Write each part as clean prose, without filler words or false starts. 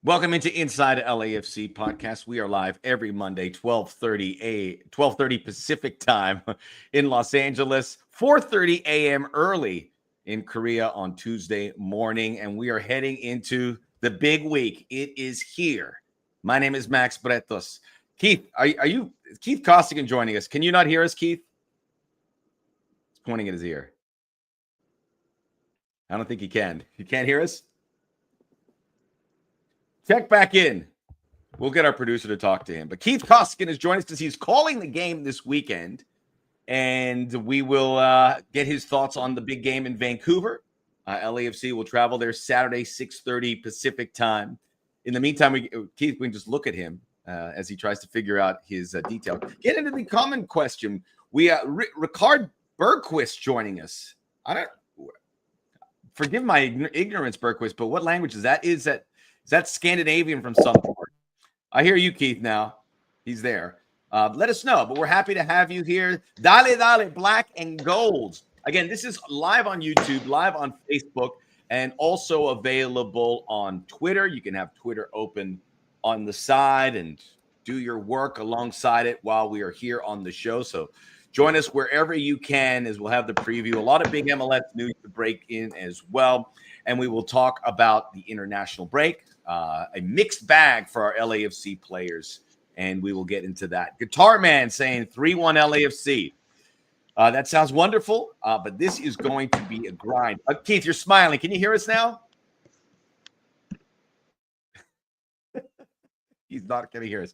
Welcome into Inside LAFC podcast. We are live every Monday, 12:30 Pacific time in Los Angeles, 4:30 a.m. early in Korea on Tuesday morning, and we are heading into the big week. It is here. My name is Max Bretos. Keith, are you Keith Costigan joining us? Can you not hear us, Keith? He's pointing at his ear. I don't think he can. You can't hear us? Check back in. We'll get our producer to talk to him. But Keith Costigan is joining us because he's calling the game this weekend. And we will get his thoughts on the big game in Vancouver. LAFC will travel there Saturday, 6:30 Pacific time. In the meantime, Keith, we can just look at him as he tries to figure out his detail. Get into the common question. We Ricard Bergquist joining us. Forgive my ignorance, Bergquist, but what language is that? Is that Scandinavian from some port? I hear you, Keith, now. He's there. Let us know. But we're happy to have you here. Dale, black and gold. Again, this is live on YouTube, live on Facebook, and also available on Twitter. You can have Twitter open on the side and do your work alongside it while we are here on the show. So join us wherever you can as we'll have the preview. A lot of big MLS news to break in as well. And we will talk about the international break, a mixed bag for our LAFC players, and we will get into that. Guitar Man saying 3-1 LAFC. That sounds wonderful, but this is going to be a grind. Keith, you're smiling. Can you hear us now? He's not going to hear us.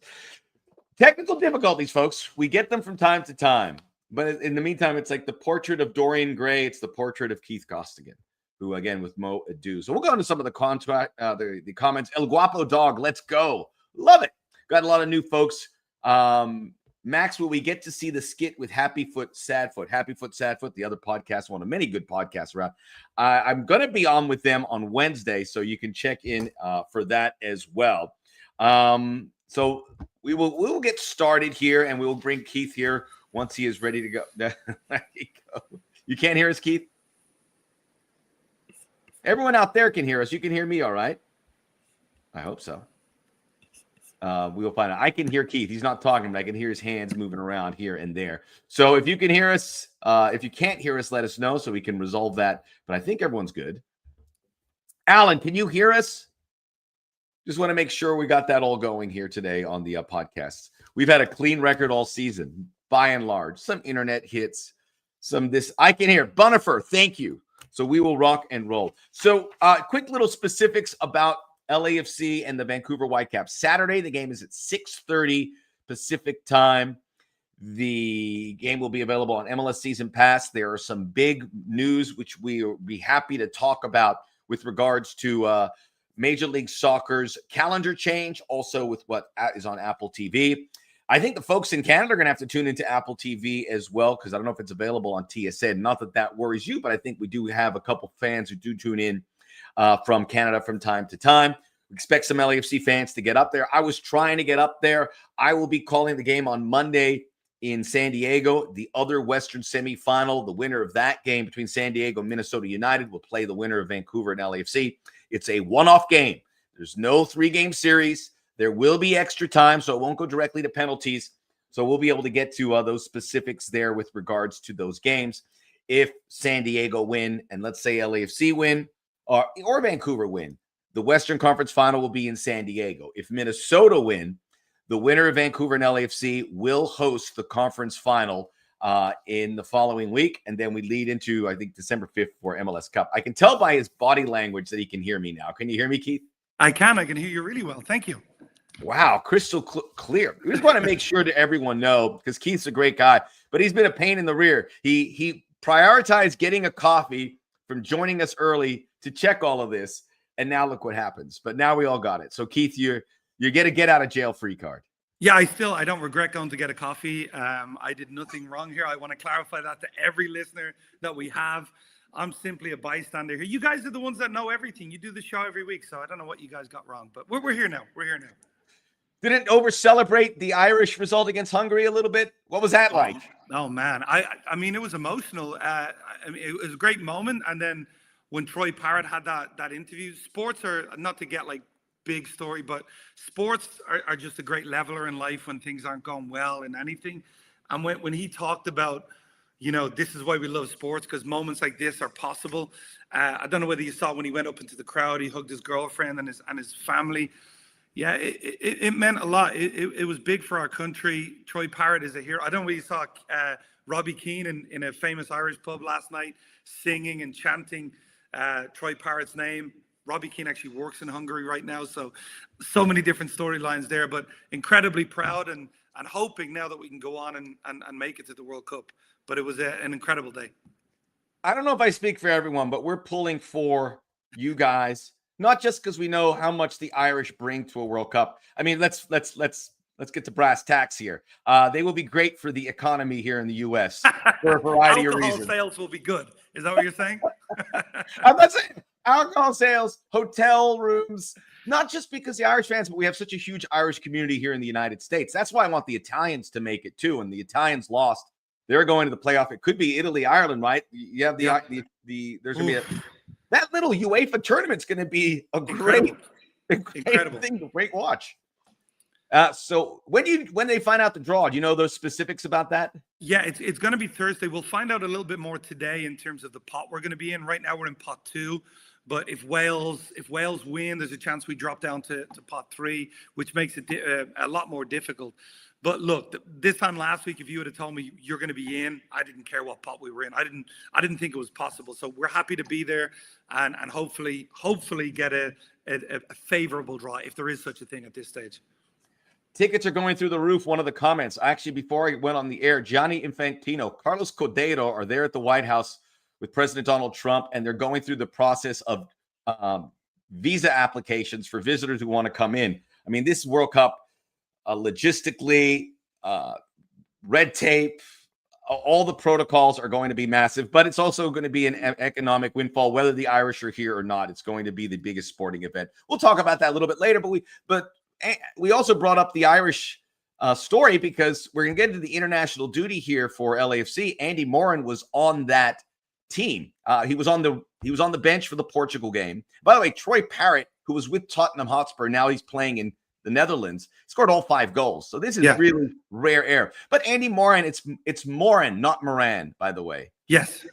Technical difficulties, folks. We get them from time to time. But in the meantime, it's like the portrait of Dorian Gray. It's the portrait of Keith Costigan, who, again, with Mo Adu. So we'll go into some of the the comments. El Guapo Dog, let's go. Love it. Got a lot of new folks. Max, will we get to see the skit with Happy Foot, Sad Foot? Happy Foot, Sad Foot, the other podcast, one of many good podcasts around. I'm going to be on with them on Wednesday, so you can check in for that as well. So we will get started here, and we will bring Keith here once he is ready to go. There you go. You can't hear us, Keith? Everyone out there can hear us. You can hear me all right? I hope so. We will find out. I can hear Keith. He's not talking, but I can hear his hands moving around here and there. So if you can hear us, if you can't hear us, let us know so we can resolve that. But I think everyone's good. Alan, can you hear us? Just want to make sure we got that all going here today on the podcast. We've had a clean record all season, by and large. Some internet hits, some this. I can hear. Bonifer, thank you. So we will rock and roll. So quick little specifics about LAFC and the Vancouver Whitecaps. Saturday, the game is at 6:30 Pacific time. The game will be available on MLS Season Pass. There are some big news which we will be happy to talk about with regards to Major League Soccer's calendar change, also with what is on Apple TV. I think the folks in Canada are going to have to tune into Apple TV as well, because I don't know if it's available on TSN. Not that that worries you, but I think we do have a couple fans who do tune in from Canada from time to time. We expect some LAFC fans to get up there. I was trying to get up there. I will be calling the game on Monday in San Diego, the other Western semifinal. The winner of that game between San Diego and Minnesota United will play the winner of Vancouver and LAFC. It's a one-off game. There's no three-game series. There will be extra time, so it won't go directly to penalties. So we'll be able to get to those specifics there with regards to those games. If San Diego win, and let's say LAFC win, or Vancouver win, the Western Conference Final will be in San Diego. If Minnesota win, the winner of Vancouver and LAFC will host the conference final in the following week, and then we lead into, I think, December 5th for MLS Cup. I can tell by his body language that he can hear me now. Can you hear me, Keith? I can hear you really well. Thank you. Wow, crystal clear. We just want to make sure that everyone know, because Keith's a great guy, but he's been a pain in the rear. He prioritized getting a coffee from joining us early to check all of this, and now look what happens. But now we all got it. So Keith, you get a get out of jail free card. Yeah, I don't regret going to get a coffee. I did nothing wrong here. I want to clarify that to every listener that we have. I'm simply a bystander here. You guys are the ones that know everything. You do the show every week, so I don't know what you guys got wrong, but we're here now. We're here now. Didn't over-celebrate the Irish result against Hungary a little bit? What was that like? Oh man. I mean, it was emotional. I mean, it was a great moment. And then when Troy Parrott had that interview, sports are not to get like big story. But sports are just a great leveler in life when things aren't going well in anything. And when he talked about, this is why we love sports, because moments like this are possible. I don't know whether you saw when he went up into the crowd, he hugged his girlfriend and his family. Yeah, it meant a lot. It was big for our country. Troy Parrott is a hero. I don't know whether you saw Robbie Keane in a famous Irish pub last night singing and chanting Troy Parrott's name. Robbie Keane actually works in Hungary right now. So many different storylines there, but incredibly proud and hoping now that we can go on and make it to the World Cup. But it was an incredible day. I don't know if I speak for everyone, but we're pulling for you guys, not just because we know how much the Irish bring to a World Cup. I mean, let's get to brass tacks here. They will be great for the economy here in the U.S. for a variety of reasons. Alcohol sales will be good. Is that what you're saying? I'm not saying alcohol sales, hotel rooms, not just because the Irish fans, but we have such a huge Irish community here in the United States. That's why I want the Italians to make it too. And the Italians lost. They're going to the playoff. It could be Italy, Ireland, right? You have there's going to be that little UEFA tournament's going to be a great thing, great watch. So when they find out the draw, do you know those specifics about that? Yeah, it's going to be Thursday. We'll find out a little bit more today in terms of the pot we're going to be in. Right now we're in pot 2, but if Wales win, there's a chance we drop down to pot 3, which makes it a lot more difficult. But look, this time last week, if you would have told me you're going to be in, I didn't care what pot we were in. I didn't think it was possible. So we're happy to be there and hopefully get a favorable draw if there is such a thing at this stage. Tickets are going through the roof. One of the comments, actually, before I went on the air, Gianni Infantino, Carlos Cordeiro are there at the White House with President Donald Trump, and they're going through the process of visa applications for visitors who want to come in. I mean, this World Cup, logistically, red tape, all the protocols are going to be massive, but it's also going to be an economic windfall, whether the Irish are here or not. It's going to be the biggest sporting event. We'll talk about that a little bit later, but we also brought up the Irish story because we're going to get into the international duty here for LAFC. Andy Moran was on that team. He was on the bench for the Portugal game. By the way, Troy Parrott, who was with Tottenham Hotspur, now he's playing in the Netherlands, scored all 5 goals. So this is really rare air. But Andy Moran, it's Moran, not Moran, by the way. Yes.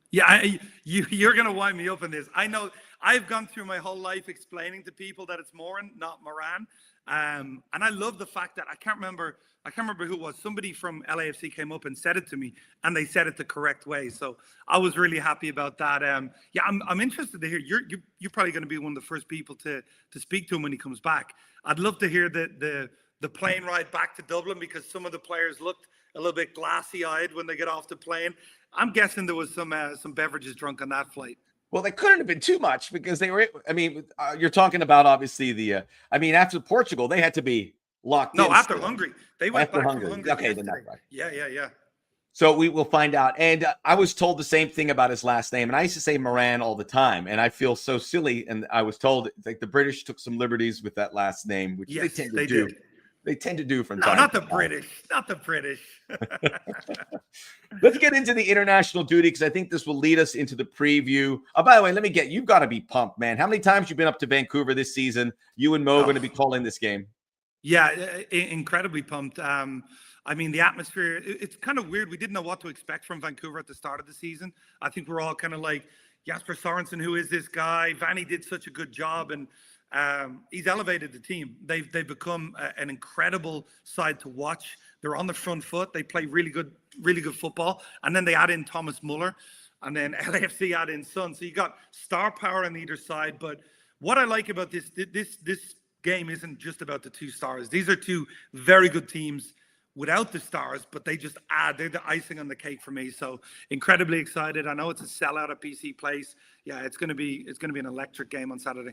Yeah, you're going to wind me up in this. I know I've gone through my whole life explaining to people that it's Moran, not Moran. And I love the fact that I can't remember who it was. Somebody from LAFC came up and said it to me, and they said it the correct way. So I was really happy about that. I'm interested to hear. You're probably going to be one of the first people to speak to him when he comes back. I'd love to hear the plane ride back to Dublin, because some of the players looked a little bit glassy-eyed when they get off the plane. I'm guessing there was some beverages drunk on that flight. Well, they couldn't have been too much because they were. I mean, you're talking about obviously after Portugal, they had to be locked in. No, after Hungary, they went back from Hungary. Okay, then that's right. Yeah. So we will find out. And I was told the same thing about his last name, and I used to say Moran all the time, and I feel so silly. And I was told like the British took some liberties with that last name, which they tend to do. They tend to do from time. Not the British. Not the British. Let's get into the international duty, because I think this will lead us into the preview. Oh, by the way, you've got to be pumped, man. How many times you've been up to Vancouver this season? You and Mo are going to be calling this game. Yeah, incredibly pumped. I mean, the atmosphere, it's kind of weird. We didn't know what to expect from Vancouver at the start of the season. I think we're all kind of like, Jasper Sorensen, who is this guy? Vanny did such a good job, and he's elevated the team. They've become an incredible side to watch. They're on the front foot. They play really good football. And then they add in Thomas Muller, and then LAFC add in Son. So you got star power on either side. But what I like about this game isn't just about the 2 stars. These are 2 very good teams without the stars, but they're the icing on the cake for me. So incredibly excited. I know it's a sellout at PC Place. Yeah, it's going to be an electric game on Saturday.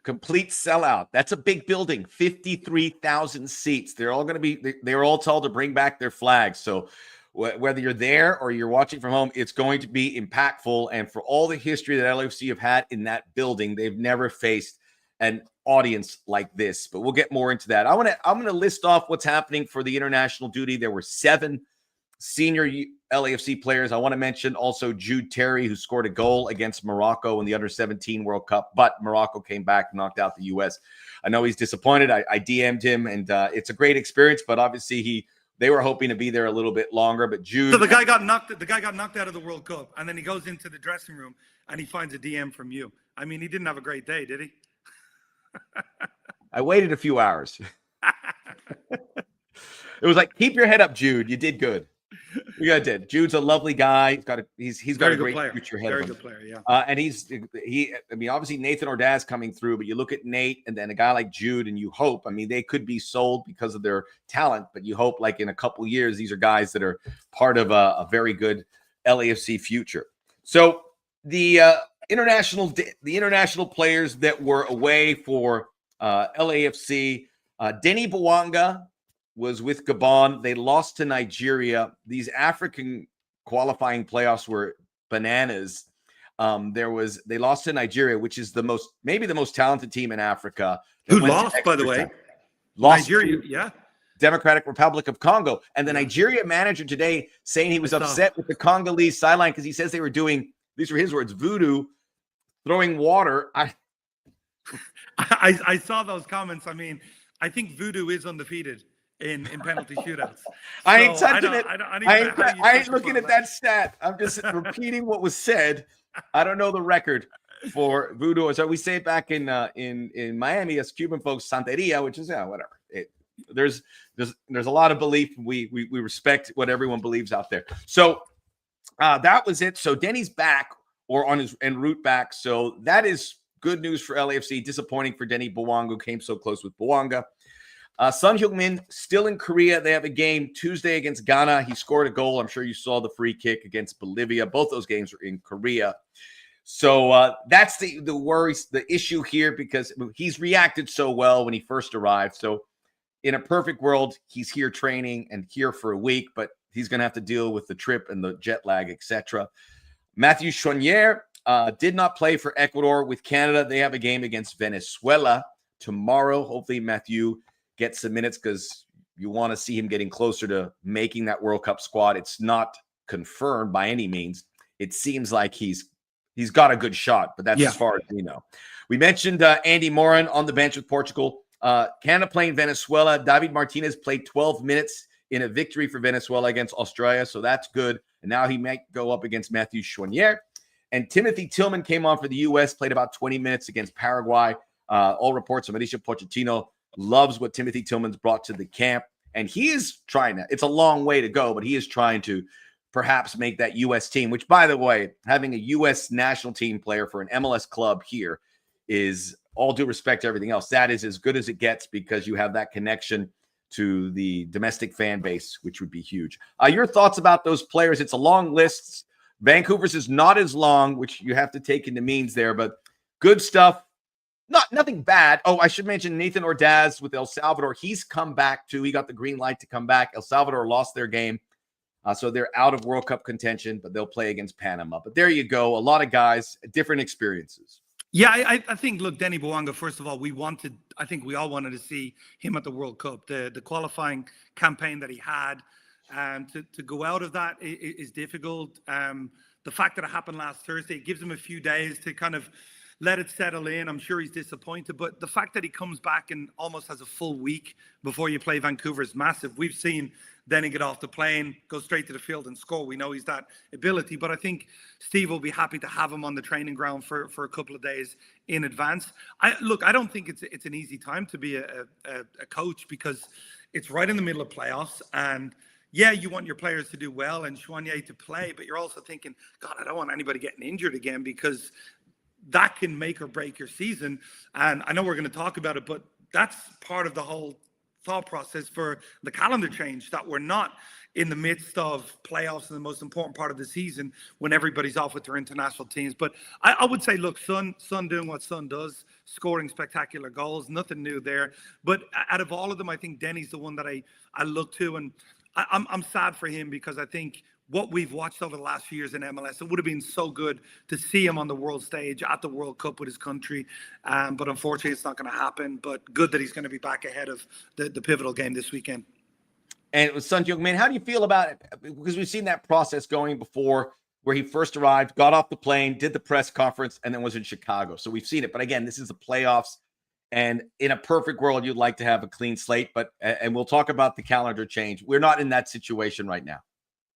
Complete sellout. That's a big building, 53,000 seats. They're all told to bring back their flags. So whether you're there or you're watching from home, it's going to be impactful. And for all the history that LAFC have had in that building, they've never faced an audience like this. But we'll get more into that. I'm going to list off what's happening for the international duty. There were 7 senior LAFC players. I want to mention also Jude Terry, who scored a goal against Morocco in the Under-17 World Cup, but Morocco came back and knocked out the U.S. I know he's disappointed. I DM'd him, and it's a great experience, but obviously they were hoping to be there a little bit longer. But Jude, so the guy got knocked out of the World Cup, and then he goes into the dressing room and he finds a DM from you. I mean, he didn't have a great day, did he? I waited a few hours. It was like, keep your head up, Jude. You did good. You guys did. Jude's a lovely guy. He's got a great future ahead of him. Very good player, yeah. And I mean, obviously Nathan Ordaz coming through, but you look at Nate and then a guy like Jude, and you hope. I mean, they could be sold because of their talent, but you hope, like in a couple years, these are guys that are part of a very good LAFC future. So the international players that were away for LAFC, Denis Bouanga was with Gabon. They lost to Nigeria. These African qualifying playoffs were bananas. They lost to Nigeria, which is maybe the most talented team in Africa. Who lost, by the way? Lost Nigeria, yeah. Democratic Republic of Congo. And the Nigeria manager today saying he was upset with the Congolese sideline because he says they were doing, these were his words, voodoo, throwing water. I saw those comments. I mean, I think voodoo is undefeated in penalty shootouts. So I ain't touching it. I ain't looking at that stat. I'm just repeating what was said. I don't know the record for voodoo. So we say it back in Miami as Cuban folks, Santeria, which is whatever. There's a lot of belief. We respect what everyone believes out there. So that was it. So Denny's back or on his en route back. So that is good news for LAFC. Disappointing for Denis Bouanga, who came so close with Bouanga. Son Heung-min still in Korea. They have a game Tuesday against Ghana. He scored a goal. I'm sure you saw the free kick against Bolivia. Both those games were in Korea. So that's the worry, the issue here, because he's reacted so well when he first arrived. So in a perfect world, he's here training and here for a week, but he's going to have to deal with the trip and the jet lag, etc. Matthew Choinière did not play for Ecuador with Canada. They have a game against Venezuela tomorrow. Hopefully Matthew gets some minutes because you want to see him getting closer to making that World Cup squad. It's not confirmed by any means. It seems like he's got a good shot, but that's as far as we know. We mentioned Andy Morin on the bench with Portugal. Canada playing Venezuela. David Martinez played 12 minutes in a victory for Venezuela against Australia, so that's good. And now he might go up against Matthew Choinière. And Timothy Tillman came on for the U.S., played about 20 minutes against Paraguay. All reports of Mauricio Pochettino loves what Timothy Tillman's brought to the camp. And he is trying to, it's a long way to go, but he is trying to perhaps make that U.S. team, which, by the way, having a U.S. national team player for an MLS club here is, all due respect to everything else, that is as good as it gets because you have that connection to the domestic fan base, which would be huge. Your thoughts about those players? It's a long list. Vancouver's is not as long, which you have to take into means there, but good stuff. Nothing bad. Oh, I should mention Nathan Ordaz with El Salvador. He's come back too. He got the green light to come back. El Salvador lost their game. So they're out of World Cup contention, but they'll play against Panama. But there you go. A lot of guys, different experiences. Yeah, I think, look, Denis Bouanga, first of all, I think we all wanted to see him at the World Cup. The qualifying campaign that he had, to go out of that is difficult. The fact that it happened last Thursday, it gives him a few days to kind of let it settle in. I'm sure he's disappointed, but the fact that he comes back and almost has a full week before you play Vancouver is massive. We've seen Denny get off the plane, go straight to the field and score. We know he's that ability, but I think Steve will be happy to have him on the training ground for a couple of days in advance. I don't think it's an easy time to be a coach because it's right in the middle of playoffs, and yeah, you want your players to do well and Choinière to play, but you're also thinking, God, I don't want anybody getting injured again because that can make or break your season. And I know we're going to talk about it, but that's part of the whole thought process for the calendar change, that we're not in the midst of playoffs and the most important part of the season when everybody's off with their international teams. But I would say, look, Son doing what Son does, scoring spectacular goals, nothing new there. But out of all of them, I think Denny's the one that I look to, and I'm sad for him because I think what we've watched over the last few years in MLS, it would have been so good to see him on the world stage at the World Cup with his country. But unfortunately, it's not going to happen. But good that he's going to be back ahead of the pivotal game this weekend. And it was Son Heung-min. How do you feel about it? Because we've seen that process going before where he first arrived, got off the plane, did the press conference, and then was in Chicago. So we've seen it. But again, this is the playoffs. And in a perfect world, you'd like to have a clean slate, and we'll talk about the calendar change. We're not in that situation right now.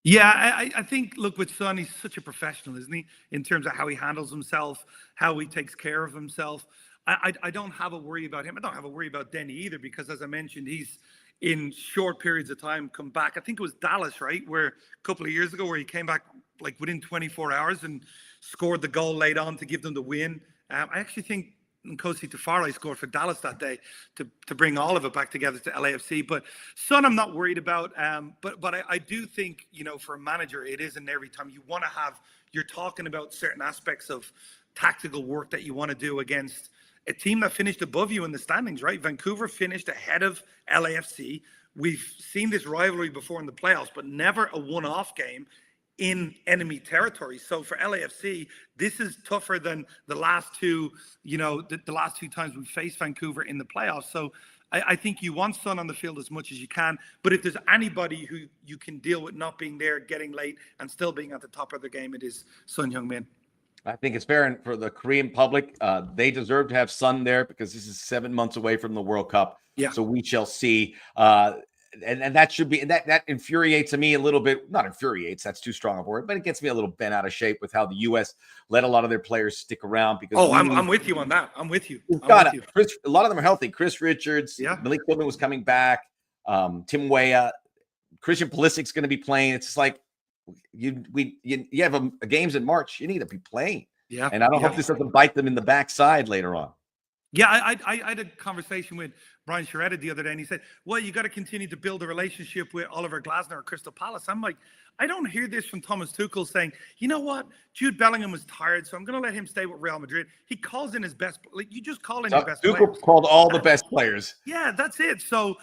Yeah, I think, look, with Son, he's such a professional, isn't he? In terms of how he handles himself, how he takes care of himself. I don't have a worry about him. I don't have a worry about Denny either, because as I mentioned, he's in short periods of time come back. I think it was Dallas, right? Where a couple of years ago, where he came back like within 24 hours and scored the goal late on to give them the win. I actually think Nkosi Tafari scored for Dallas that day to bring all of it back together to LAFC. But Son, I'm not worried about. But I do think, for a manager, it isn't every time. You want to have, you're talking about certain aspects of tactical work that you want to do against a team that finished above you in the standings, right? Vancouver finished ahead of LAFC. We've seen this rivalry before in the playoffs, but never a one-off game in enemy territory. So for LAFC, this is tougher than the last two, the last two times we faced Vancouver in the playoffs. So I think you want Son on the field as much as you can. But if there's anybody who you can deal with not being there, getting late, and still being at the top of their game, it is Son Heung-min. I think it's fair, and for the Korean public, they deserve to have Son there because this is 7 months away from the World Cup. Yeah. So we shall see. And that should be, and that infuriates me a little bit. Not infuriates, that's too strong a word, but it gets me a little bent out of shape with how the U.S. let a lot of their players stick around. Because I'm with you on that. I'm with you. A lot of them are healthy. Chris Richards, yeah. Malik Tillman was coming back. Tim Weah, Christian Pulisic's going to be playing. It's just like you have games in March. You need to be playing. Yeah. And I don't hope this doesn't bite them in the backside later on. Yeah, I had a conversation with Brian Sherretta the other day, and he said, well, you got to continue to build a relationship with Oliver Glasner at Crystal Palace. I'm like, I don't hear this from Thomas Tuchel saying, you know what, Jude Bellingham was tired, so I'm going to let him stay with Real Madrid. He calls in his best, like you just call in your best Tuchel players. Called all the best players. Yeah, that's it. So,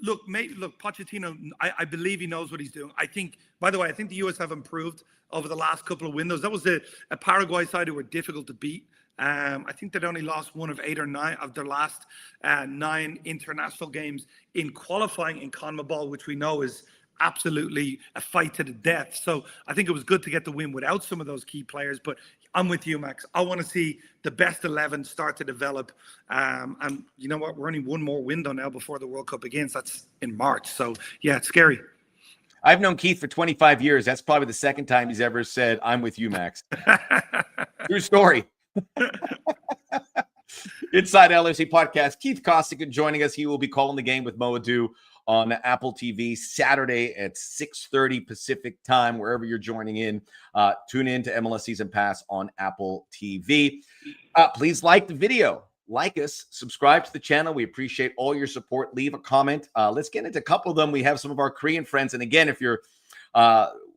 look, Pochettino, I believe he knows what he's doing. I think, by the way, I think the U.S. have improved over the last couple of windows. That was a Paraguay side who were difficult to beat. I think they'd only lost 1 of 8 or 9 of their last 9 international games in qualifying in CONMEBOL, which we know is absolutely a fight to the death. So I think it was good to get the win without some of those key players. But I'm with you, Max. I want to see the best 11 start to develop. And you know what? We're only one more window now before the World Cup begins. That's in March. So, yeah, it's scary. I've known Keith for 25 years. That's probably the second time he's ever said, I'm with you, Max. True story. Inside LAFC podcast, Keith Costigan joining us. He will be calling the game with Mo Adu on Apple TV Saturday at 6:30 Pacific time, wherever you're joining in. Tune in to MLS Season Pass on Apple TV. Please like the video. Like us, subscribe to the channel. We appreciate all your support. Leave a comment. Let's get into a couple of them. We have some of our Korean friends. And again, if you're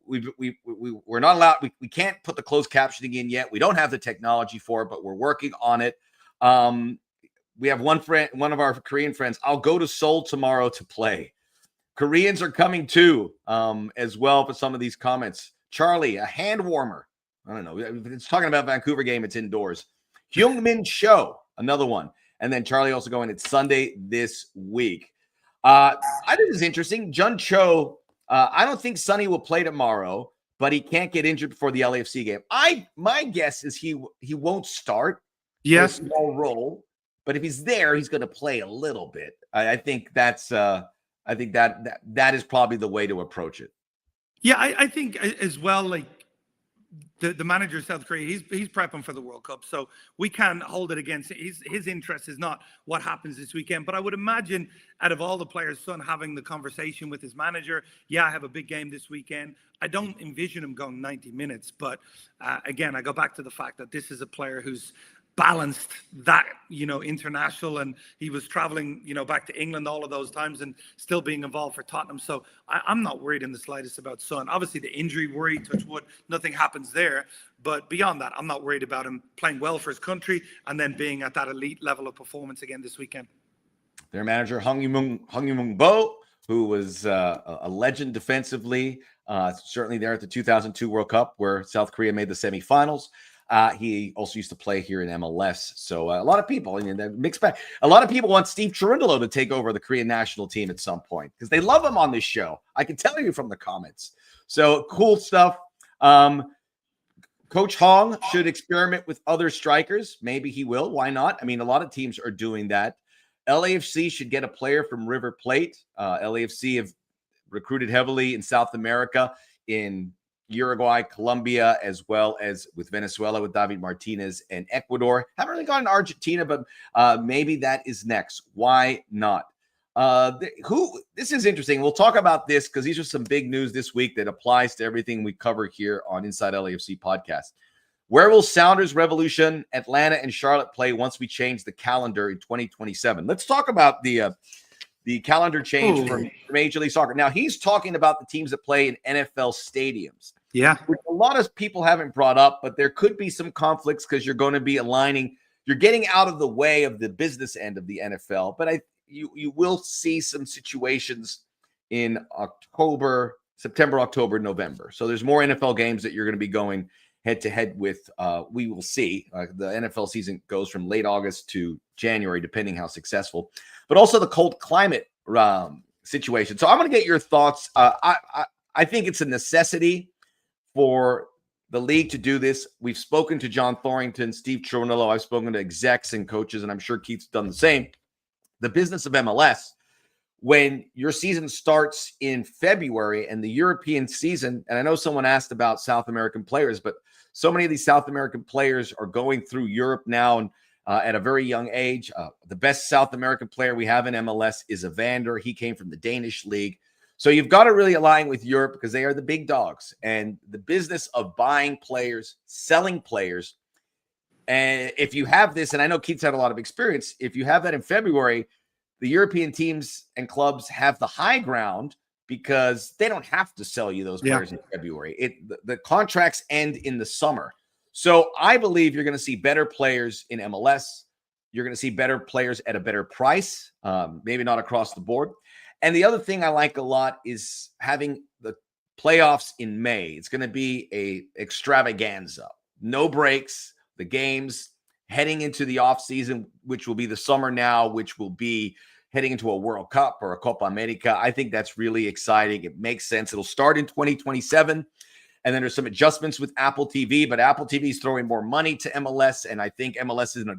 we're not allowed, we can't put the closed captioning in yet. We don't have the technology for it, but we're working on it. We have one of our Korean friends. I'll go to Seoul tomorrow to play. Koreans are coming too, as well for some of these comments. Charlie, a hand warmer. I don't know. It's talking about Vancouver game. It's indoors. Heung-min Show, another one. And then Charlie also going, it's Sunday this week. I think this is interesting. Jun Cho, I don't think Sonny will play tomorrow, but he can't get injured before the LAFC game. My guess is he won't start. Yes, a small role, but if he's there, he's going to play a little bit. I think that's I think that is probably the way to approach it. Yeah, I think as well, like the manager of South Korea, he's prepping for the World Cup, so we can't hold it against his interest is not what happens this weekend. But I would imagine out of all the players, Son having the conversation with his manager, yeah, I have a big game this weekend. I don't envision him going 90 minutes, but again, I go back to the fact that this is a player who's balanced that, international, and he was traveling, back to England all of those times and still being involved for Tottenham. So I'm not worried in the slightest about Son. Obviously the injury worry, touch wood, nothing happens there. But beyond that, I'm not worried about him playing well for his country and then being at that elite level of performance again this weekend. Their manager, Heung-min Bo, who was a legend defensively, certainly there at the 2002 World Cup where South Korea made the semifinals. He also used to play here in MLS. So a lot of people, mixed bag. A lot of people want Steve Cherundolo to take over the Korean national team at some point because they love him on this show. I can tell you from the comments. So cool stuff. Coach Hong should experiment with other strikers. Maybe he will. Why not? I mean, a lot of teams are doing that. LAFC should get a player from River Plate. LAFC have recruited heavily in South America, in Uruguay, Colombia, as well as with Venezuela with David Martinez, and Ecuador. Haven't really gone to Argentina, but maybe that is next. Why not? This is interesting. We'll talk about this because these are some big news this week that applies to everything we cover here on Inside LAFC podcast. Where will Sounders, Revolution, Atlanta, and Charlotte play once we change the calendar in 2027? Let's talk about the calendar change for Major League Soccer. Now, he's talking about the teams that play in NFL stadiums. Yeah. Which a lot of people haven't brought up, but there could be some conflicts because you're going to be aligning. You're getting out of the way of the business end of the NFL, but you will see some situations in September, October, November. So there's more NFL games that you're going to be going head-to-head with. We will see. The NFL season goes from late August to January, depending how successful. But also the cold climate situation. So I'm going to get your thoughts. I think it's a necessity for the league to do this. We've spoken to John Thorrington, Steve Tronillo. I've spoken to execs and coaches, and I'm sure Keith's done the same. The business of MLS, when your season starts in February and the European season, and I know someone asked about South American players, but so many of these South American players are going through Europe now and at a very young age. The best South American player we have in MLS is Evander. He came from the Danish league. So you've got to really align with Europe because they are the big dogs. And the business of buying players, selling players, and if you have this, and I know Keith's had a lot of experience, if you have that in February, the European teams and clubs have the high ground because they don't have to sell you those players in February. The contracts end in the summer. So I believe you're going to see better players in MLS. You're going to see better players at a better price, maybe not across the board. And the other thing I like a lot is having the playoffs in May. It's going to be a extravaganza. No breaks. The games heading into the offseason, which will be the summer now, which will be heading into a World Cup or a Copa America. I think that's really exciting. It makes sense. It'll start in 2027. And then there's some adjustments with Apple TV, but Apple TV is throwing more money to MLS. And I think MLS is in a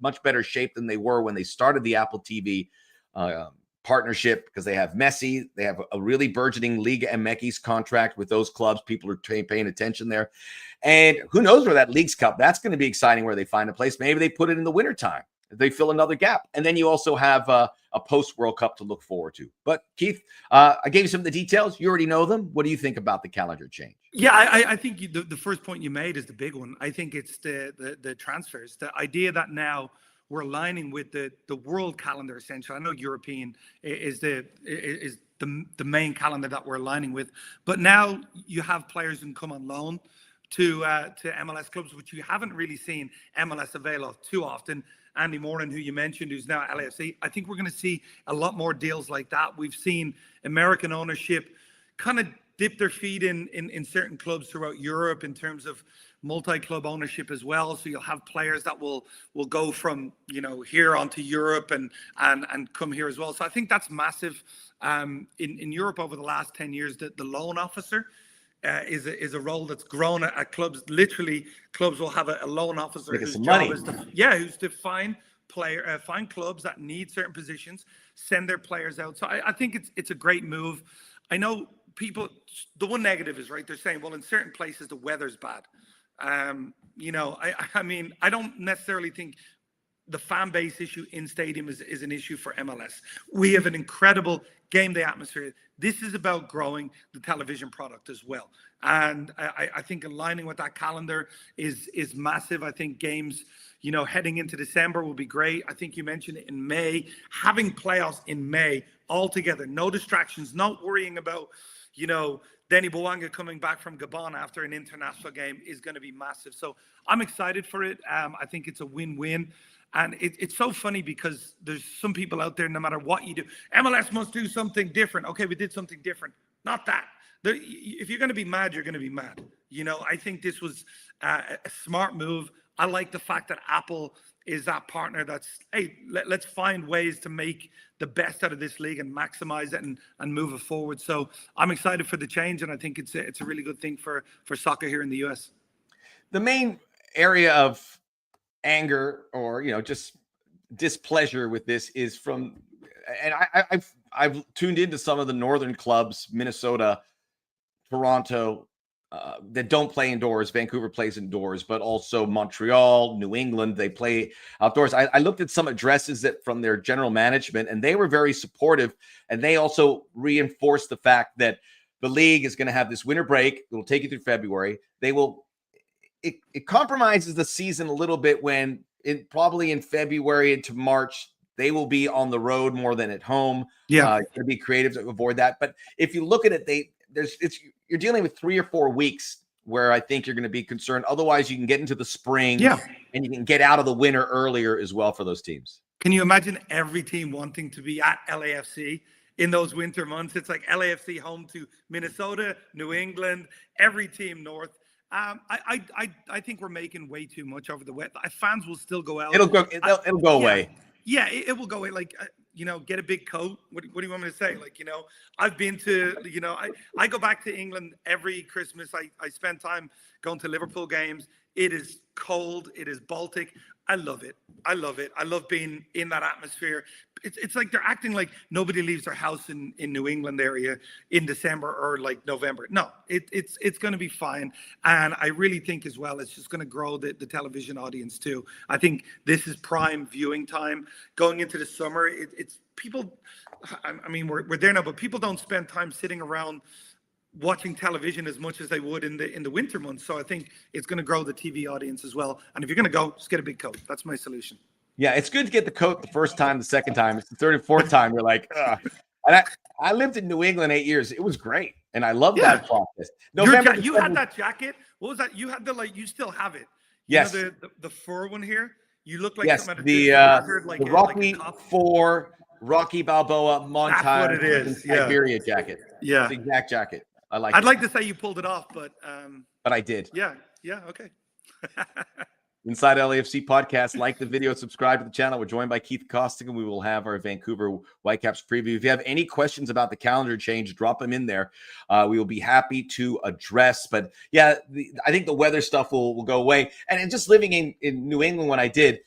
much better shape than they were when they started the Apple TV partnership because they have Messi. They have a really burgeoning Liga MX contract with those clubs. People are paying attention there. And who knows where that Leagues Cup, that's going to be exciting where they find a place. Maybe they put it in the wintertime. They fill another gap. And then you also have a post-World Cup to look forward to. But Keith, I gave you some of the details. You already know them. What do you think about the calendar change? Yeah, I think the first point you made is the big one. I think it's the transfers. The idea that now we're aligning with the world calendar, essentially. I know European is the main calendar that we're aligning with. But now you have players who can come on loan to MLS clubs, which you haven't really seen MLS avail of too often. Andy Moran, who you mentioned, who's now at LAFC. I think we're going to see a lot more deals like that. We've seen American ownership kind of dip their feet in certain clubs throughout Europe in terms of multi-club ownership as well. So you'll have players that will go from here onto Europe and come here as well. So I think that's massive. In Europe over the last 10 years, the loan officer is a role that's grown at clubs. Literally, clubs will have a loan officer whose job is to find clubs that need certain positions, send their players out. So I think it's a great move. I know people. The one negative is they're saying, well, in certain places the weather's bad. I mean, I don't necessarily think the fan base issue in stadium is an issue for MLS. We have an incredible game day atmosphere. This is about growing the television product as well. And I think aligning with that calendar is massive. I think games, heading into December will be great. I think you mentioned it in May. Having playoffs in May altogether, no distractions, not worrying about, Denny Bouanga coming back from Gabon after an international game is going to be massive. So I'm excited for it. I think it's a win-win. And it's so funny because there's some people out there, no matter what you do, MLS must do something different. Okay, we did something different. Not that. If you're going to be mad, you're going to be mad. I think this was a smart move. I like the fact that Apple is that partner that's, hey, let's find ways to make the best out of this league and maximize it and move it forward. So I'm excited for the change, and I think it's a really good thing for soccer here in the US. the main area of anger or just displeasure with this is from, and I've tuned into some of the northern clubs, Minnesota, Toronto, that don't play indoors. Vancouver plays indoors, but also Montreal, New England, they play outdoors. I looked at some addresses that from their general management, and they were very supportive. And they also reinforced the fact that the league is going to have this winter break. It will take you through February. It compromises the season a little bit when probably in February into March, they will be on the road more than at home. Yeah. To be creative to avoid that. But if you look at it, you're dealing with 3 or 4 weeks where I think you're going to be concerned. Otherwise, you can get into the spring and you can get out of the winter earlier as well for those teams. Can you imagine every team wanting to be at LAFC in those winter months? It's like LAFC home to Minnesota, New England, every team north. I think we're making way too much over the wet. Fans will still go out. It'll go away. Yeah, it will go away. Like, get a big coat. What do you want me to say? Like, I've been to, I go back to England every Christmas. I spend time going to Liverpool games. It is cold. It is Baltic. I love it. I love being in that atmosphere. It's like they're acting like nobody leaves their house in New England area in December or like November. No, it's going to be fine. And I really think as well, it's just going to grow the television audience too. I think this is prime viewing time going into the summer. It's people. I mean, we're there now, but people don't spend time sitting around watching television as much as they would in the winter months. So I think it's going to grow the TV audience as well. And if you're going to go, just get a big coat. That's my solution. Yeah, it's good to get the coat the first time, the second time. It's the third and fourth time. You're like, ugh. And I lived in New England 8 years. It was great. And I love that process. You had that jacket. What was that? You had you still have it. Yes. The fur one here. You look like yes, the Rocky IV, Rocky Balboa montage. That's what it is. Siberia jacket. Yeah. The exact jacket. I'd like to say you pulled it off, but I did. Yeah, okay. Inside LAFC podcast, like the video, subscribe to the channel. We're joined by Keith Costigan. We will have our Vancouver Whitecaps preview. If you have any questions about the calendar change, drop them in there. We will be happy to address. But yeah, I think the weather stuff will go away. And just living in New England when I did,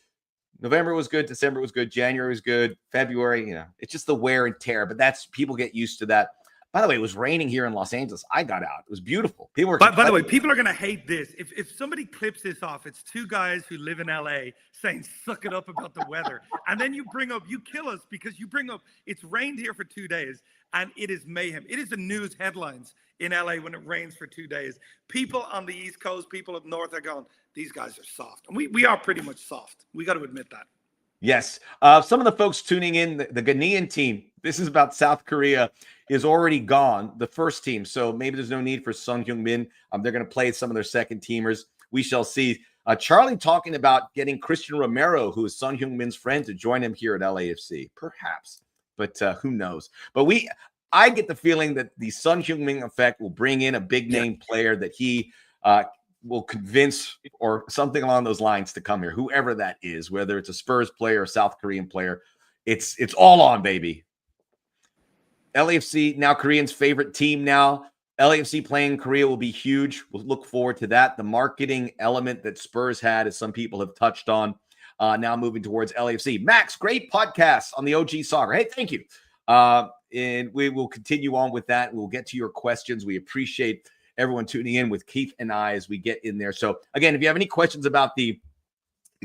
November was good, December was good, January was good, February, it's just the wear and tear. But people get used to that. By the way, it was raining here in Los Angeles. I got out. It was beautiful. People were. By the way, people are going to hate this. If somebody clips this off, it's 2 guys who live in LA saying, suck it up about the weather. And then you kill us because you bring up, it's rained here for 2 days and it is mayhem. It is the news headlines in LA when it rains for 2 days. People on the East Coast, people up north are going, these guys are soft. And we are pretty much soft. We got to admit that. Yes. Some of the folks tuning in, the Ghanaian team, this is about South Korea, is already gone, the first team. So maybe there's no need for heung-min. They're going to play some of their second teamers. We shall see. Charlie talking about getting Christian Romero, who is heung-min's friend, to join him here at LAFC. Perhaps. But who knows? But I get the feeling that the heung-min effect will bring in a big name player that he will convince or something along those lines to come here, whoever that is, whether it's a Spurs player or South Korean player. It's all on, baby. LAFC, now Korean's favorite team now. LAFC playing Korea will be huge. We'll look forward to that. The marketing element that Spurs had, as some people have touched on, now moving towards LAFC. Max, great podcast on the OG Soccer. Hey, thank you. And we will continue on with that. We'll get to your questions. We appreciate everyone tuning in with Keith and I as we get in there. So, again, if you have any questions about the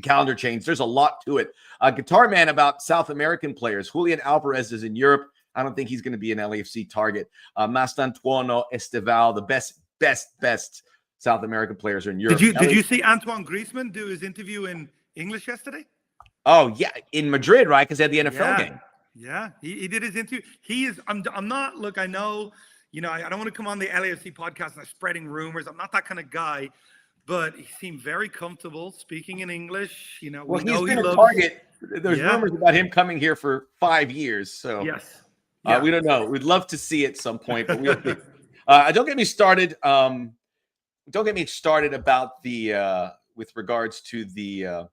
calendar change, there's a lot to it. Guitar Man about South American players. Julian Alvarez is in Europe. I don't think he's going to be an LAFC target. Mastantuono, Esteval, the best South American players are in Europe. Did you see Antoine Griezmann do his interview in English yesterday? Oh, yeah, in Madrid, right? Because they had the NFL game. Yeah, he did his interview. He is. I'm not. Look, I know. I don't want to come on the LAFC podcast and spreading rumors. I'm not that kind of guy. But he seemed very comfortable speaking in English. Well, he's been a target. There's rumors about him coming here for 5 years. So yes. We don't know. We'd love to see it at some point, but we'll see. Don't get me started. Don't get me started about the with regards to the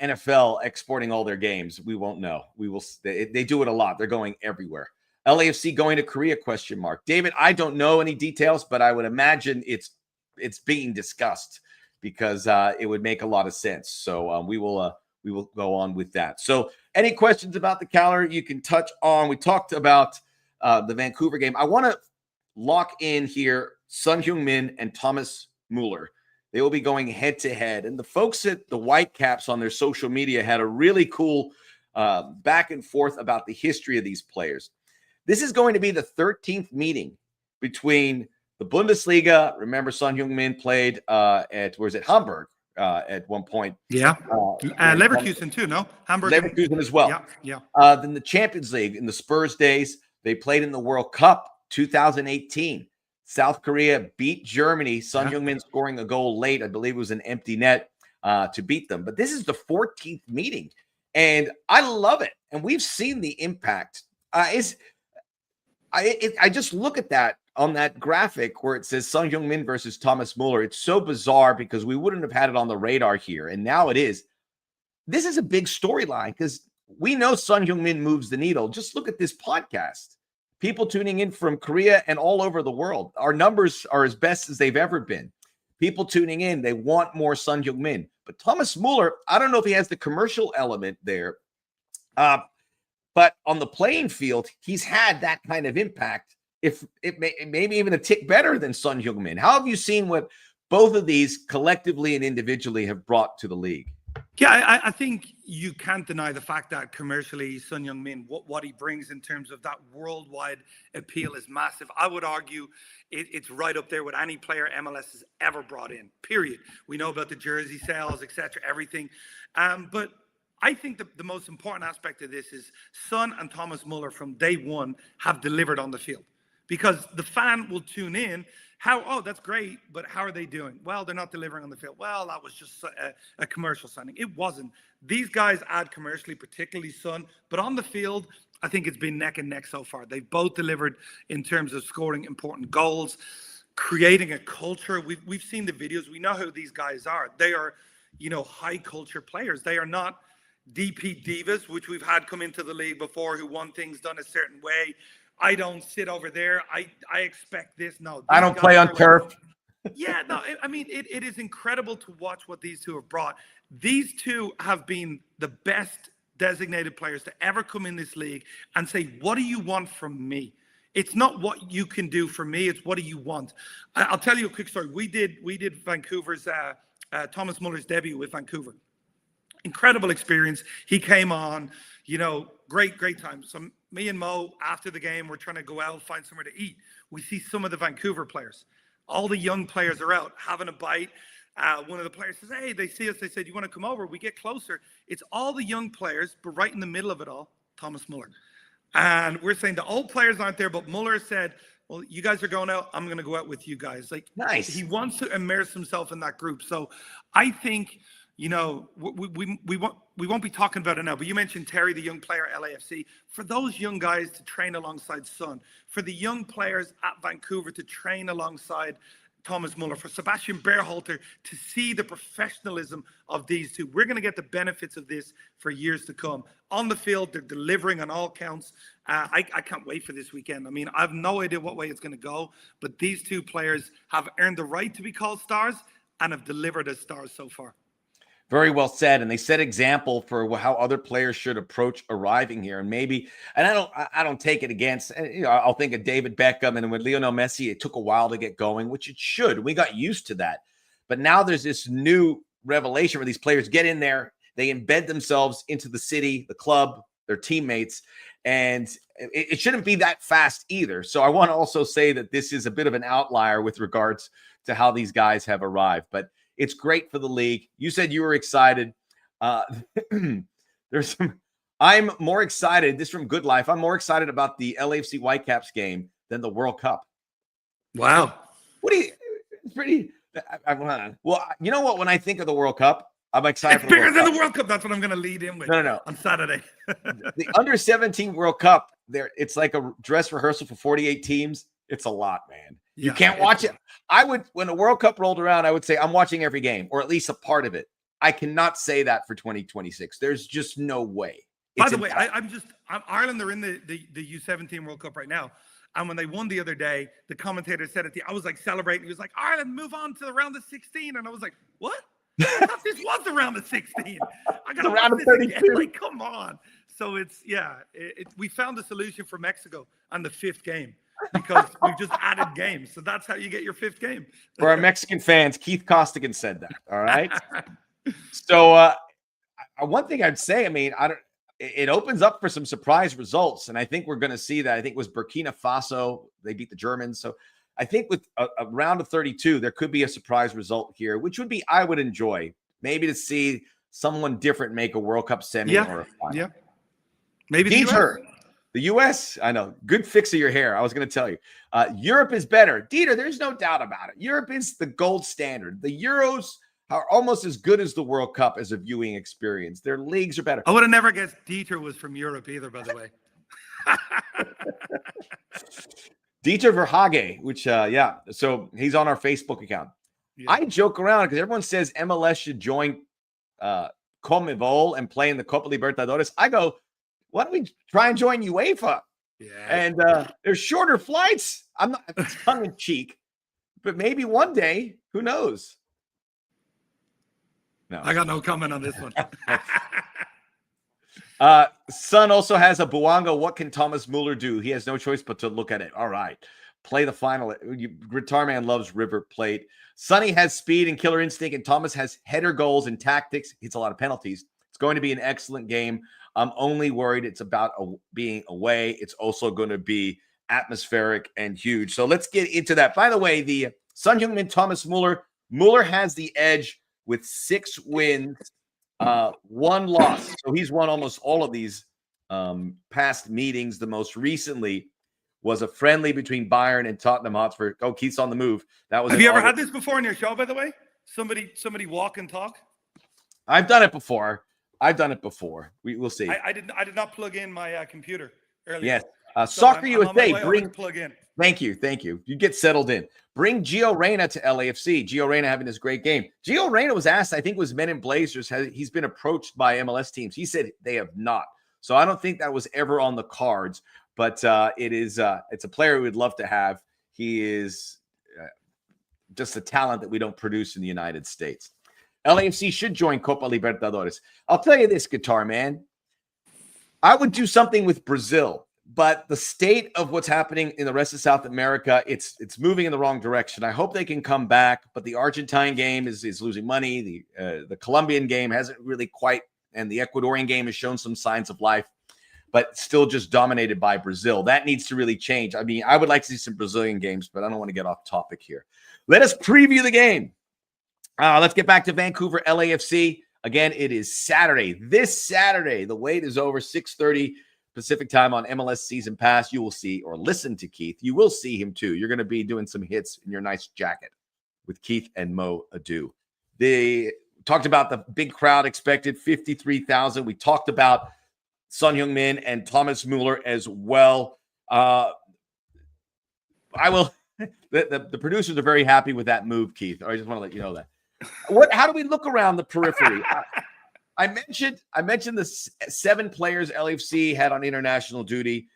NFL exporting all their games. We won't know. We will. They do it a lot. They're going everywhere. LAFC going to Korea? ? David, I don't know any details, but I would imagine it's being discussed. because it would make a lot of sense. So we will go on with that. So any questions about the calendar you can touch on? We talked about the Vancouver game. I want to lock in here Son Heung-min and Thomas Muller. They will be going head to head. And the folks at the Whitecaps on their social media had a really cool back and forth about the history of these players. This is going to be the 13th meeting between the Bundesliga. Remember, Son Heung-min played at, where's it, Hamburg at one point. Yeah. Leverkusen too, no? Hamburg. Leverkusen as well. Yeah. Then the Champions League in the Spurs days. They played in the World Cup 2018. South Korea beat Germany. Son Heung-min scoring a goal late. I believe it was an empty net to beat them. But this is the 14th meeting, and I love it. And we've seen the impact. I just look at that on that graphic where it says Son Heung-min versus Thomas Muller. It's so bizarre because we wouldn't have had it on the radar here, and now it is. This is a big storyline because we know Son Heung-min moves the needle. Just look at this podcast. People tuning in from Korea and all over the world. Our numbers are as best as they've ever been. People tuning in, they want more Son Heung-min. But Thomas Muller, I don't know if he has the commercial element there. But on the playing field, he's had that kind of impact, if it maybe even a tick better than Son Heung-min. How have you seen what both of these collectively and individually have brought to the league? Yeah, I think you can't deny the fact that commercially, Son Heung-min, what he brings in terms of that worldwide appeal is massive. I would argue it's right up there with any player MLS has ever brought in, period. We know about the jersey sales, etc., everything. But I think the most important aspect of this is Son and Thomas Muller from day one have delivered on the field, because the fan will tune in. That's great, but how are they doing? Well, they're not delivering on the field. Well, that was just a commercial signing. It wasn't. These guys add commercially, particularly Son, but on the field, I think it's been neck and neck so far. They've both delivered in terms of scoring important goals, creating a culture. We've seen the videos. We know who these guys are. They are, high culture players. They are not DP divas, which we've had come into the league before, who want things done a certain way. I don't sit over there. I expect this. No, I don't play on turf. It is incredible to watch what these two have brought. These two have been the best designated players to ever come in this league and say, what do you want from me? It's not what you can do for me. It's what do you want? I'll tell you a quick story. We did Vancouver's Thomas Muller's debut with Vancouver. Incredible experience. He came on, great time. So me and Mo, after the game, we're trying to go out, find somewhere to eat. We see some of the Vancouver players. All the young players are out having a bite. One of the players says, hey, they see us. They said, you want to come over? We get closer. It's all the young players, but right in the middle of it all, Thomas Muller. And we're saying the old players aren't there, but Muller said, well, you guys are going out. I'm going to go out with you guys. Like, nice. He wants to immerse himself in that group. So I think, we won't be talking about it now, but you mentioned Terry, the young player at LAFC. For those young guys to train alongside Son, for the young players at Vancouver to train alongside Thomas Muller, for Sebastian Berhalter to see the professionalism of these two, we're going to get the benefits of this for years to come. On the field, they're delivering on all counts. I can't wait for this weekend. I have no idea what way it's going to go, but these two players have earned the right to be called stars and have delivered as stars so far. Very well said. And they set example for how other players should approach arriving here. And I don't take it against, I'll think of David Beckham, and with Lionel Messi, it took a while to get going, which it should. We got used to that. But now there's this new revelation where these players get in there, they embed themselves into the city, the club, their teammates, and it shouldn't be that fast either. So I want to also say that this is a bit of an outlier with regards to how these guys have arrived. But it's great for the league. You said you were excited. I'm more excited. This from Good Life. I'm more excited about the LAFC Whitecaps game than the World Cup. Wow. It's pretty. Well, you know what? When I think of the World Cup, I'm excited. It's bigger than the World Cup. That's what I'm going to lead in with. No. On Saturday. The under-17 World Cup, it's like a dress rehearsal for 48 teams. It's a lot, man. You can't watch it. When the World Cup rolled around, I would say I'm watching every game, or at least a part of it. I cannot say that for 2026. There's just no way. By the way, Ireland are in the U17 World Cup right now. And when they won the other day, the commentator said I was like celebrating. He was like, Ireland, move on to the round of 16. And I was like, what? I thought this was the round of 16. I got to watch this again. Like, come on. So we found a solution for Mexico on the 5th game because we've just added games. So that's how you get your 5th game. For our Mexican fans, Keith Costigan said that. All right. So one thing I'd say, I mean, it opens up for some surprise results. And I think we're going to see that. I think it was Burkina Faso. They beat the Germans. So I think with a round of 32, there could be a surprise result here, which would be, I would enjoy maybe to see someone different make a World Cup semi or a final. Yeah. Maybe the US. I know. Good fix of your hair. I was going to tell you. Europe is better. Dieter, there's no doubt about it. Europe is the gold standard. The Euros are almost as good as the World Cup as a viewing experience. Their leagues are better. I would have never guessed Dieter was from Europe either, by the way. Dieter Verhage, which, so he's on our Facebook account. Yeah. I joke around because everyone says MLS should join CONMEBOL and play in the Copa Libertadores. I go, why don't we try and join UEFA? Yeah. And there's shorter flights. I'm not tongue in cheek, but maybe one day, who knows? No. I got no comment on this one. Son also has a Buanga. What can Thomas Muller do? He has no choice but to look at it. All right. Play the final. Guitar Man loves River Plate. Sonny has speed and killer instinct, and Thomas has header goals and tactics. Hits a lot of penalties. It's going to be an excellent game. I'm only worried it's about being away. It's also going to be atmospheric and huge. So let's get into that. By the way, the Son Heung-min, Thomas Muller. Muller has the edge with 6 wins, 1 loss. So he's won almost all of these past meetings. The most recently was a friendly between Bayern and Tottenham Hotspur. Oh, Keith's on the move. That was. Have you ever had this before in your show, by the way? Somebody walk and talk? I've done it before. We'll see. I did not plug in my computer earlier. Yes. Soccer USA. Plug in. Thank you. You get settled in. Bring Gio Reyna to LAFC. Gio Reyna having this great game. Gio Reyna was asked, I think it was Men in Blazers, he's been approached by MLS teams. He said they have not. So I don't think that was ever on the cards, but it's a player we would love to have. He is just a talent that we don't produce in the United States. LAFC should join Copa Libertadores. I'll tell you this, Guitar Man. I would do something with Brazil. But the state of what's happening in the rest of South America, it's moving in the wrong direction. I hope they can come back, but the Argentine game is losing money. The Colombian game hasn't really quite, and the Ecuadorian game has shown some signs of life, but still just dominated by Brazil. That needs to really change. I mean, I would like to see some Brazilian games, but I don't want to get off topic here. Let us preview the game. Let's get back to Vancouver LAFC. Again, it is Saturday. This Saturday, the wait is over, 6:30 Pacific time on MLS Season Pass. You will see or listen to Keith. You will see him too. You're going to be doing some hits in your nice jacket with Keith and Mo Adu. They talked about the big crowd expected, 53,000. We talked about Son Heung-min and Thomas Muller as well. The producers are very happy with that move, Keith. I just want to let you know that. How do we look around the periphery? I mentioned the 7 players LAFC had on international duty.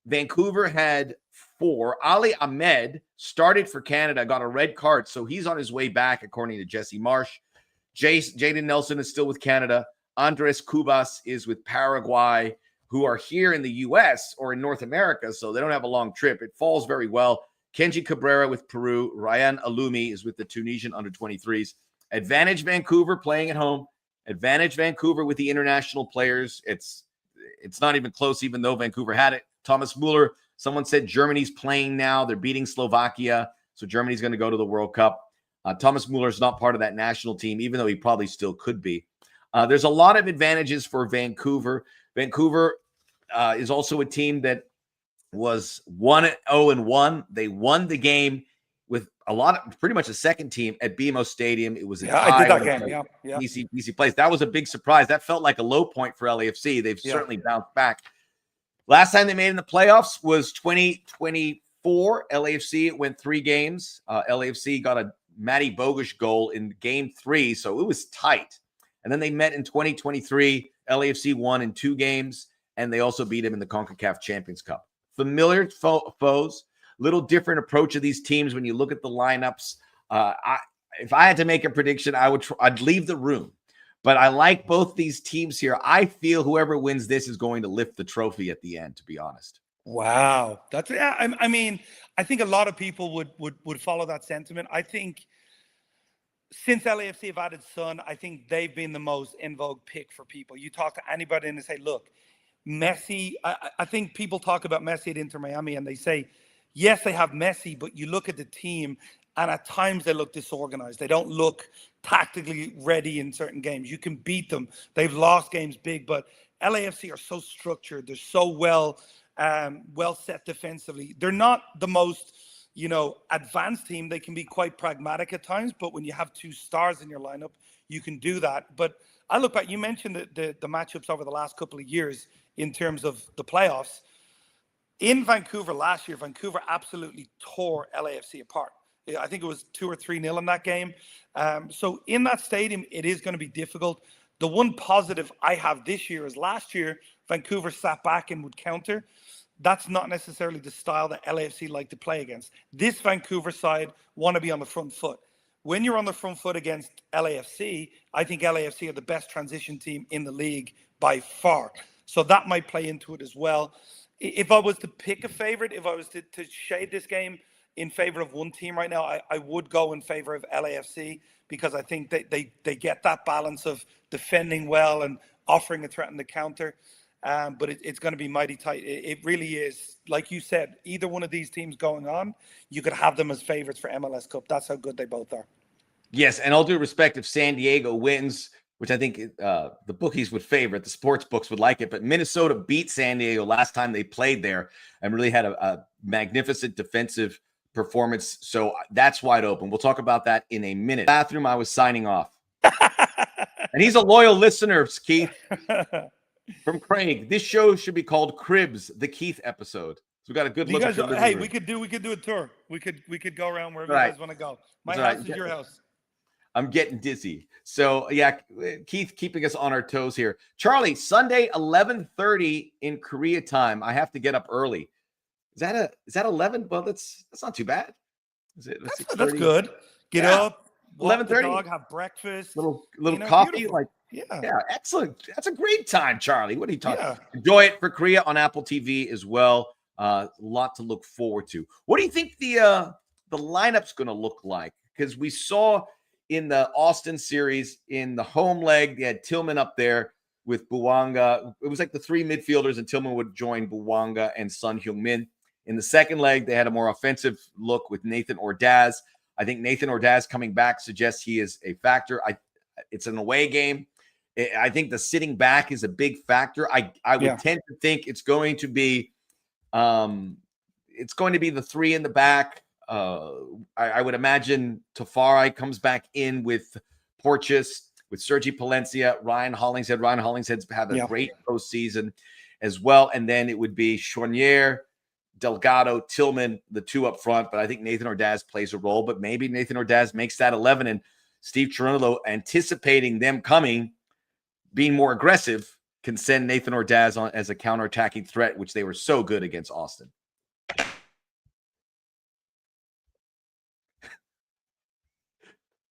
Vancouver had 4. Ali Ahmed started for Canada, got a red card, so he's on his way back, according to Jesse Marsh. Jaden Nelson is still with Canada. Andres Cubas is with Paraguay, who are here in the U.S. or in North America, so they don't have a long trip. It falls very well. Kenji Cabrera with Peru. Ryan Alumi is with the Tunisian under-23s. Advantage Vancouver playing at home. Advantage Vancouver with the international players. It's not even close, even though Vancouver had it. Thomas Muller, someone said Germany's playing now. They're beating Slovakia, so Germany's going to go to the World Cup. Thomas Muller is not part of that national team, even though he probably still could be. There's a lot of advantages for Vancouver. Vancouver is also a team that was 1-0-1. They won the game with pretty much a second team at BMO Stadium. It was I did that game. Yeah. Easy place. That was a big surprise. That felt like a low point for LAFC. They've certainly bounced back. Last time they made it in the playoffs was 2024. LAFC went 3 games. LAFC got a Matty Bogusz goal in game 3, so it was tight. And then they met in 2023. LAFC won in 2 games, and they also beat him in the CONCACAF Champions Cup. Familiar foes, little different approach of these teams when you look at the lineups. If I had to make a prediction, I'd leave the room. But I like both these teams here. I feel whoever wins this is going to lift the trophy at the end, to be honest. Wow. I mean, I think a lot of people would follow that sentiment. I think since LAFC have added Son, I think they've been the most in vogue pick for people. You talk to anybody and they say, look, Messi, I think people talk about Messi at Inter Miami and they say, yes, they have Messi, but you look at the team and at times they look disorganized. They don't look tactically ready in certain games. You can beat them. They've lost games big, but LAFC are so structured. They're so well set defensively. They're not the most, advanced team. They can be quite pragmatic at times, but when you have 2 stars in your lineup, you can do that. But I look back, you mentioned the matchups over the last couple of years in terms of the playoffs. In Vancouver last year, Vancouver absolutely tore LAFC apart. I think it was 2 or 3-0 in that game. So in that stadium, it is going to be difficult. The one positive I have this year is last year, Vancouver sat back and would counter. That's not necessarily the style that LAFC like to play against. This Vancouver side want to be on the front foot. When you're on the front foot against LAFC, I think LAFC are the best transition team in the league by far. So that might play into it as well. If I was to pick a favorite, if I was to shade this game in favor of one team right now, I would go in favor of LAFC because I think they get that balance of defending well and offering a threat in the counter. But it's going to be mighty tight. It really is. Like you said, either one of these teams going on, you could have them as favorites for MLS Cup. That's how good they both are. Yes, and all due respect, if San Diego wins, which I think the bookies would favor it, the sports books would like it, but Minnesota beat San Diego last time they played there and really had a magnificent defensive performance. So that's wide open. We'll talk about that in a minute. Bathroom, I was signing off. And he's a loyal listener, Keith. From Craig, this show should be called Cribs, the Keith episode. So we got a good look at the living room. we could do a tour. We could go around wherever Right. you guys want to go. My house is your house. I'm getting dizzy. So yeah, Keith keeping us on our toes here. Charlie, Sunday 11:30 in Korea time. I have to get up early. Is that 11? Well, that's not too bad. Is it? That's good. Get up, 11:30. Dog, have breakfast, little coffee, beautiful. Yeah, excellent. That's a great time, Charlie. What are you talking? Yeah. Enjoy it for Korea on Apple TV as well. A lot to look forward to. What do you think the lineup's going to look like? Because we saw in the Austin series in the home leg, they had Tillman up there with Buwanga. It was like the 3 midfielders, and Tillman would join Buwanga and Son Heung-min. In the second leg, they had a more offensive look with Nathan Ordaz. I think Nathan Ordaz coming back suggests he is a factor. It's an away game. I think the sitting back is a big factor. I would tend to think it's going to be the 3 in the back. I would imagine Tafari comes back in with Porteous, with Sergi Palencia, Ryan Hollingshead. Ryan Hollingshead's had a great postseason as well. And then it would be Choinière, Delgado, Tillman, the 2 up front. But I think Nathan Ordaz plays a role. But maybe Nathan Ordaz makes that 11. And Steve Cherundolo, anticipating them coming, being more aggressive, can send Nathan Ordaz on as a counterattacking threat, which they were so good against Austin.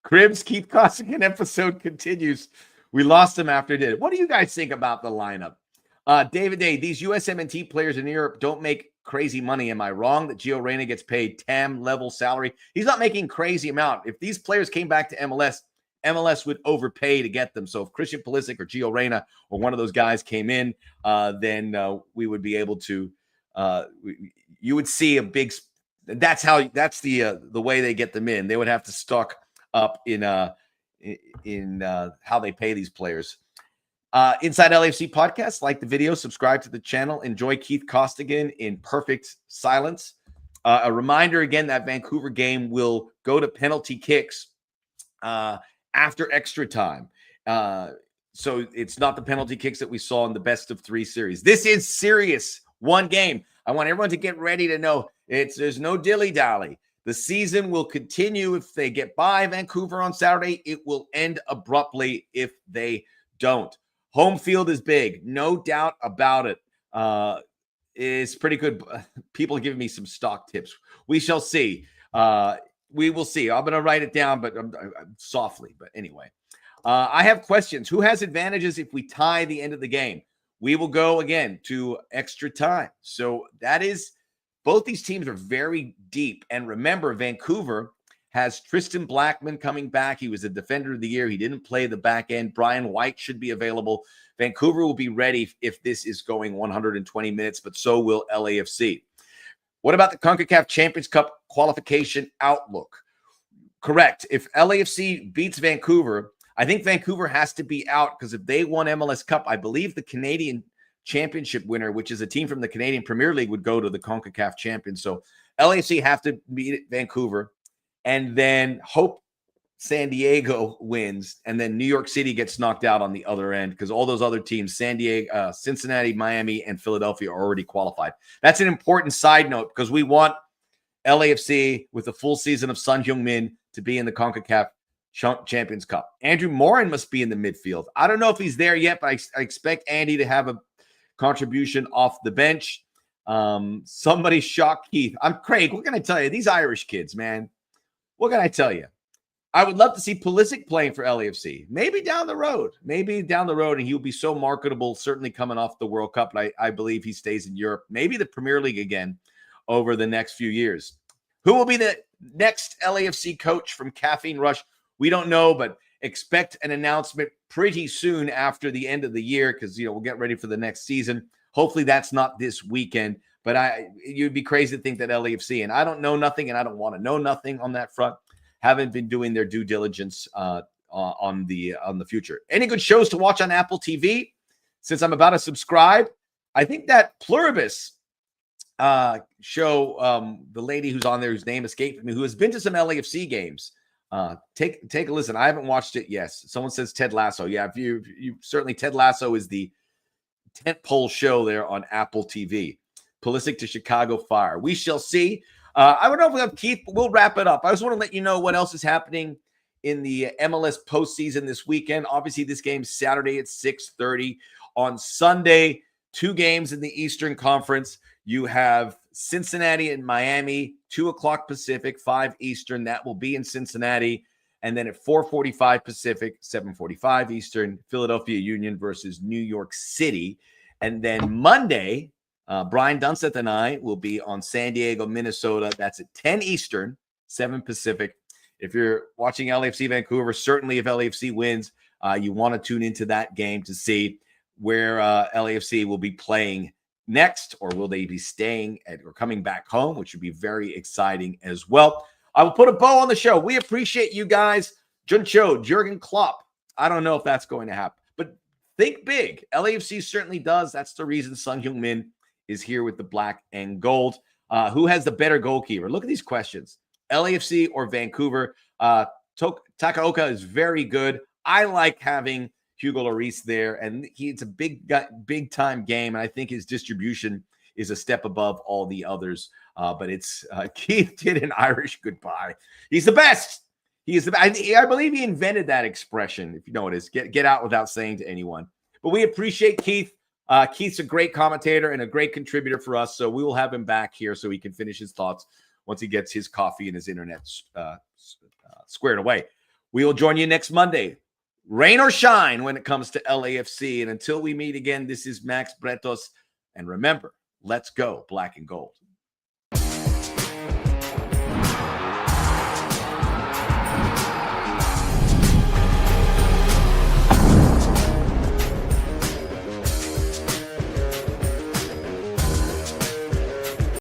Cribs, Keith Costigan episode continues. We lost him after it did. What do you guys think about the lineup? David Day, these USMNT players in Europe don't make crazy money. Am I wrong that Gio Reyna gets paid TAM level salary? He's not making crazy amount. If these players came back to MLS would overpay to get them. So if Christian Pulisic or Gio Reyna or one of those guys came in, then we would be able to. You would see a big. That's the way they get them in. They would have to stock up in how they pay these players. Inside LAFC podcast, like the video, subscribe to the channel, enjoy Keith Costigan in perfect silence. A reminder again that Vancouver game will go to penalty kicks after extra time. So it's not the penalty kicks that we saw in the best of 3 series. This is serious. One game. I want everyone to get ready to know there's no dilly-dally. The season will continue if they get by Vancouver on Saturday. It will end abruptly if they don't. Home field is big, no doubt about it. It's pretty good. People are giving me some stock tips. We shall see. We will see. I'm going to write it down, but softly. But anyway, I have questions. Who has advantages if we tie the end of the game? We will go again to extra time. So that is, both these teams are very deep. And remember, Vancouver has Tristan Blackman coming back. He was a defender of the year. He didn't play the back end. Brian White should be available. Vancouver will be ready if this is going 120 minutes, but so will LAFC. What about the CONCACAF Champions Cup qualification outlook? Correct. If LAFC beats Vancouver, I think Vancouver has to be out, because if they won MLS Cup, I believe the Canadian Championship winner, which is a team from the Canadian Premier League, would go to the CONCACAF Champions. So LAFC have to beat Vancouver and then hope San Diego wins, and then New York City gets knocked out on the other end, because all those other teams, San Diego, Cincinnati, Miami, and Philadelphia, are already qualified. That's an important side note, because we want LAFC with a full season of Son Heung-min to be in the CONCACAF Champions Cup. Andrew Morin must be in the midfield. I don't know if he's there yet, but I expect Andy to have a contribution off the bench. Somebody shocked Keith. I'm Craig. What can I tell you? These Irish kids, man. What can I tell you? I would love to see Pulisic playing for LAFC. Maybe down the road, and he'll be so marketable, certainly coming off the World Cup. But I believe he stays in Europe, maybe the Premier League again over the next few years. Who will be the next LAFC coach from Caffeine Rush? We don't know, but expect an announcement pretty soon after the end of the year, because we'll get ready for the next season. Hopefully that's not this weekend, but you'd be crazy to think that LAFC, and I don't know nothing, and I don't want to know nothing on that front, haven't been doing their due diligence on the future. Any good shows to watch on Apple TV? Since I'm about to subscribe, I think that Pluribus show, the lady who's on there, whose name escaped me, who has been to some LAFC games. Take a listen. I haven't watched it. Yes. Someone says Ted Lasso. Yeah. If you certainly, Ted Lasso is the tentpole show there on Apple TV. Pulisic to Chicago Fire. We shall see. I don't know if we have Keith, but we'll wrap it up. I just want to let you know what else is happening in the MLS postseason this weekend. Obviously, this game's Saturday at 6:30. On Sunday, 2 games in the Eastern Conference. You have Cincinnati and Miami, 2 o'clock Pacific, 5 Eastern. That will be in Cincinnati. And then at 4:45 Pacific, 7:45 Eastern, Philadelphia Union versus New York City. And then Monday, Brian Dunseth and I will be on San Diego, Minnesota. That's at 10 Eastern, 7 Pacific. If you're watching LAFC Vancouver, certainly if LAFC wins, you want to tune into that game to see where LAFC will be playing next, or will they be staying or coming back home, which would be very exciting as well. I will put a bow on the show. We appreciate you guys. Juncho, Jurgen Klopp. I don't know if that's going to happen, but think big. LAFC certainly does. That's the reason Son Heung-min is here with the black and gold. Who has the better goalkeeper? Look at these questions. LAFC or Vancouver? Takaoka is very good. I like having Hugo Lloris there, and it's a big time game, and I think his distribution is a step above all the others. But it's Keith did an Irish goodbye. He's the best. He is the best. I believe he invented that expression. If you know what it is, get out without saying to anyone. But we appreciate Keith. Keith's a great commentator and a great contributor for us, so we will have him back here so he can finish his thoughts once he gets his coffee and his internet squared away. We will join you next Monday, rain or shine, when it comes to LAFC. And until we meet again, this is Max Bretos. And remember, let's go black and gold.